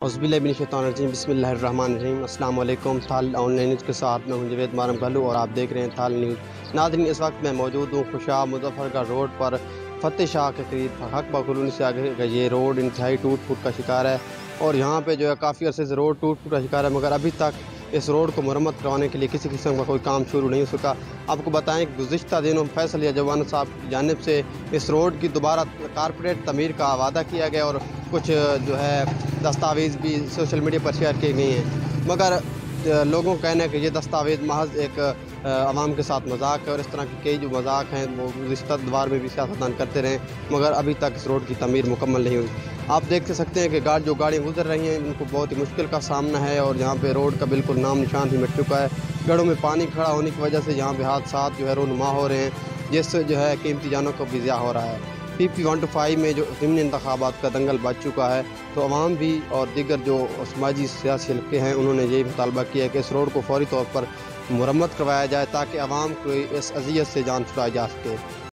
औज़ुबिल्लाहिमिनश्शैतानिर्रजीम बिस्मिल्लाहिर्रहमानिर्रहीम। अस्सलाम वालेकुम। थाल ऑनलाइन न्यूज़ के साथ मैं हूं जवेद मारम घालू और आप देख रहे हैं थाल न्यूज़। नाज़रीन, इस वक्त मैं मौजूद हूं खुशाब मुज़फ़्फ़रगढ़ रोड पर फ़तेह शाह के करीब हक़बा कॉलोनी से आगे का ये रोड इंतहाई टूट फूट का शिकार है और यहाँ पे जो है काफ़ी अरसे से रोड टूट फूट का शिकार है, मगर अभी तक इस रोड को मरम्मत करवाने के लिए किसी किस्म का कोई काम शुरू नहीं हो सका। आपको बताएं कि गुज़िश्ता दिनों फैसल याजवान साहब की जानिब से इस रोड की दोबारा कारपोरेट तमीर का वादा किया गया और कुछ जो है दस्तावेज़ भी सोशल मीडिया पर शेयर किए गए हैं, मगर लोगों का कहना है कि ये दस्तावेज़ महज एक आवाम के साथ मजाक है और इस तरह के कई जो मजाक हैं वो गुज़िश्ता दवार में भी सियासतदान करते रहे, मगर अभी तक इस रोड की तमीर मुकम्मल नहीं हुई। आप देख सकते हैं कि जो गाड़ियाँ गुजर रही हैं उनको बहुत ही मुश्किल का सामना है और यहाँ पे रोड का बिल्कुल नाम निशान ही मिट चुका है। गढ़ों में पानी खड़ा होने की वजह से यहाँ पे हादसा जो है रोनुमा हो रहे हैं, जिससे जो है कीमती जानों को भी ज़िया हो रहा है। PP 125 में जो ज़िमनी इंतखाबात का दंगल बच चुका है, तो अवाम भी और दीगर जो समाजी सियासी हल्के हैं उन्होंने यही मुतालबा किया है कि इस रोड को फौरी तौर पर मुरम्मत करवाया जाए ताकि अवाम को इस अज़ियत से जान छुड़ाई जा सके।